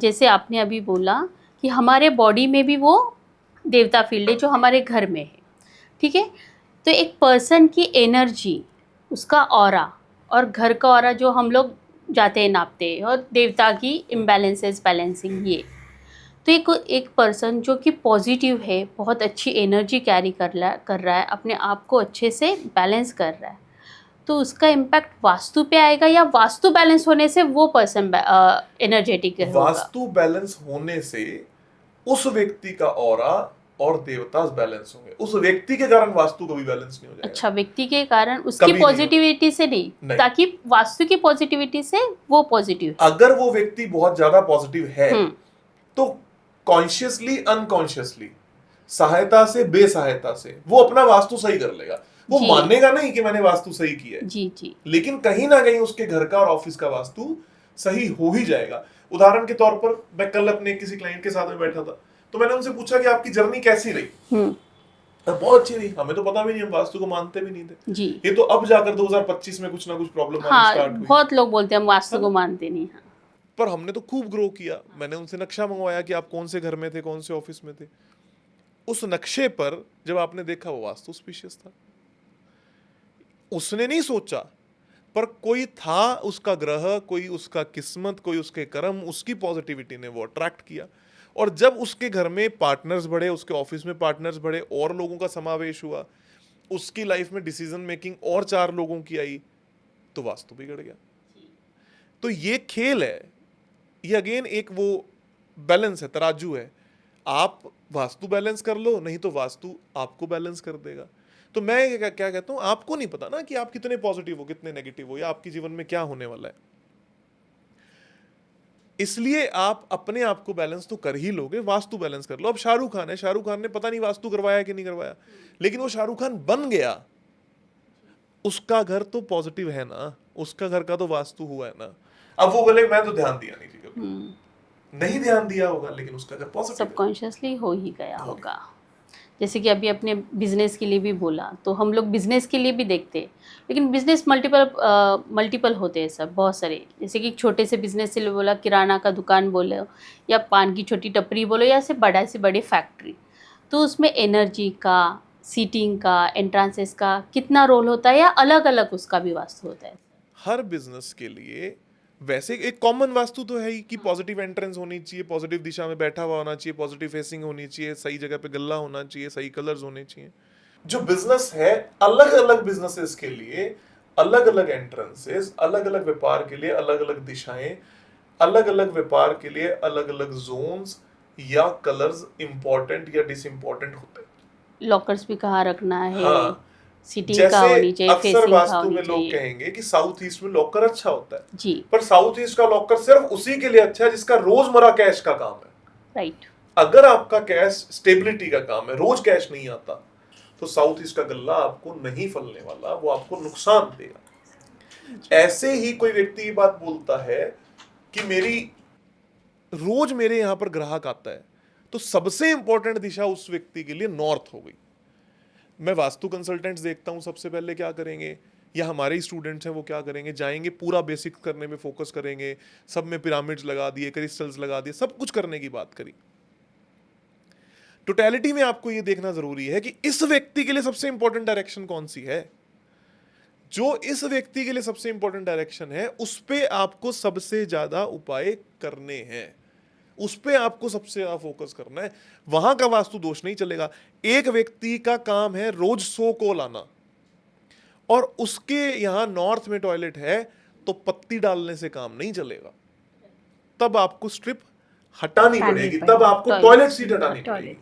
जैसे आपने अभी बोला कि हमारे बॉडी में भी वो देवता फील्ड है जो हमारे घर में है, ठीक है। तो एक पर्सन की एनर्जी, उसका ऑरा और घर का ऑरा जो हम लोग जाते हैं नापते हैं, और देवता की इम्बैलेंसेस बैलेंसिंग, ये तो एक पर्सन जो कि पॉजिटिव है, बहुत अच्छी एनर्जी कैरी कर रहा है, अपने आप को अच्छे से बैलेंस कर रहा है, तो उसका इम्पैक्ट वास्तु पे आएगा या वास्तु बैलेंस होने से वो पर्सन एनर्जेटिक होगा? वास्तु बैलेंस होने से उस व्यक्ति का ऑरा और देवता बैलेंस होंगे, उस व्यक्ति के कारण वास्तु कभी बैलेंस नहीं हो जाएगा। अच्छा, व्यक्ति के कारण, उसकी कभी पॉजिटिविटी से नहीं, ताकि वास्तु की पॉजिटिविटी से वो पॉजिटिव है। अगर वो व्यक्ति बहुत ज्यादा पॉजिटिव है तो कॉन्शियसली अनकॉन्शियसली, सहायता से बेसहायता से वो अपना वास्तु सही कर लेगा। वो मानेगा नहीं कि मैंने वास्तु सही किया है, जी, लेकिन कहीं ना कहीं उसके घर का और ऑफिस का वास्तु सही हो ही जाएगा। उदाहरण के तौर पर, मैं कल अपने किसी क्लाइंट के साथ में बैठा था, तो मैंने उनसे पूछा कि आपकी जर्नी कैसी रही। बहुत अच्छी रही, हमें तो पता भी नहीं, हम वास्तु को मानते भी नहीं थे जी। ये तो अब जाकर 2025 में कुछ ना कुछ प्रॉब्लम आनी स्टार्ट हुई। बहुत लोग बोलते हैं हम वास्तु को मानते नहीं। पर हमने तो खूब ग्रो किया। मैंने उनसे नक्शा मंगवाया कि आप कौन से घर में थे, कौन से ऑफिस में थे। उस नक्शे पर जब आपने देखा, वो वास्तु स्पीशियस था। उसने नहीं सोचा, पर कोई था उसका ग्रह, कोई उसका किस्मत, कोई उसके कर्म, उसकी पॉजिटिविटी ने वो अट्रैक्ट किया। और जब उसके घर में पार्टनर्स बढ़े, उसके ऑफिस में पार्टनर्स बढ़े, और लोगों का समावेश हुआ, उसकी लाइफ में डिसीजन मेकिंग और 4 लोगों की आई, तो वास्तु बिगड़ गया। तो ये खेल है, ये अगेन एक वो बैलेंस है, तराजू है। आप वास्तु बैलेंस कर लो, नहीं तो वास्तु आपको बैलेंस कर देगा। तो मैं क्या कहता हूं, आपको नहीं पता ना कि आप कितने पॉजिटिव हो, कितने नेगेटिव हो, या आपके जीवन में क्या होने वाला है। इसलिए आप अपने आप को बैलेंस तो कर ही लोगे, वास्तु बैलेंस कर लो। अब शाहरुख खान है, शाहरुख खान ने पता नहीं वास्तु करवाया कि नहीं करवाया, लेकिन वो शाहरुख खान बन गया। उसका घर तो पॉजिटिव है ना, उसका घर का तो वास्तु हुआ है ना। अब वो बोले मैं तो ध्यान दिया नहीं, नहीं ध्यान दिया होगा, लेकिन उसका घर पॉजिटिव सबकॉन्शियसली हो ही गया होगा। जैसे कि अभी अपने बिजनेस के लिए भी बोला, तो हम लोग बिजनेस के लिए भी देखते हैं, लेकिन बिजनेस मल्टीपल होते हैं सब, बहुत सारे। जैसे कि छोटे से बिजनेस से बोला, किराना का दुकान बोलो, या पान की छोटी टपरी बोलो, या से बड़ी फैक्ट्री, तो उसमें एनर्जी का, सीटिंग का, एंट्रांसेस का कितना रोल होता है, या अलग अलग उसका भी वास्तु होता है? हर बिजनेस के लिए वैसे एक कॉमन वास्तु तो है ही कि पॉजिटिव एंट्रेंस होनी चाहिए, पॉजिटिव दिशा में बैठा हुआ होना चाहिए, पॉजिटिव फेसिंग होनी चाहिए, सही जगह पे गल्ला होना चाहिए, सही कलर्स होने चाहिए। जो बिजनेस है, अलग अलग बिजनेसेस के लिए अलग अलग एंट्रेंसेस, अलग अलग व्यापार के लिए अलग अलग दिशाएं, अलग अलग व्यापार के लिए अलग अलग जोन्स या कलर्स इंपॉर्टेंट या डिसइंपॉर्टेंट होते हैं। लॉकर्स भी कहाँ रखना है, हाँ, सीटिंग का होनी चाहिए, अक्सर वास्तु में लोग कहेंगे कि साउथ ईस्ट में लॉकर अच्छा होता है जी, पर साउथ ईस्ट का लॉकर सिर्फ उसी के लिए अच्छा है जिसका रोजमर्रा कैश का काम है। राइट। अगर आपका कैश स्टेबिलिटी का काम है, रोज कैश नहीं आता, तो साउथ ईस्ट का गल्ला आपको नहीं फलने वाला, वो आपको नुकसान देगा। ऐसे ही कोई व्यक्ति ये बात बोलता है कि रोज मेरे यहां पर ग्राहक आता है, तो सबसे इंपॉर्टेंट दिशा उस व्यक्ति के लिए नॉर्थ हो गई। मैं वास्तु कंसल्टेंट्स देखता हूं, सबसे पहले क्या करेंगे, या हमारे ही स्टूडेंट्स हैं वो क्या करेंगे, जाएंगे पूरा बेसिक करने में फोकस करेंगे, सब में पिरामिड्स लगा दिए, क्रिस्टल्स लगा दिए, सब कुछ करने की बात करी। टोटलिटी में आपको ये देखना जरूरी है कि इस व्यक्ति के लिए सबसे इंपॉर्टेंट डायरेक्शन कौन सी है। जो इस व्यक्ति के लिए सबसे इंपॉर्टेंट डायरेक्शन है, उस पे आपको सबसे ज्यादा उपाय करने हैं, उस पे आपको सबसे ज्यादा फोकस करना है। वहां का वास्तु दोष नहीं चलेगा। एक व्यक्ति का काम है रोज 100 को लाना, और उसके यहां नॉर्थ में टॉयलेट है, तो पत्ती डालने से काम नहीं चलेगा। तब आपको स्ट्रिप हटानी पड़ेगी, तब आपको टॉयलेट सीट हटानी पड़ेगी।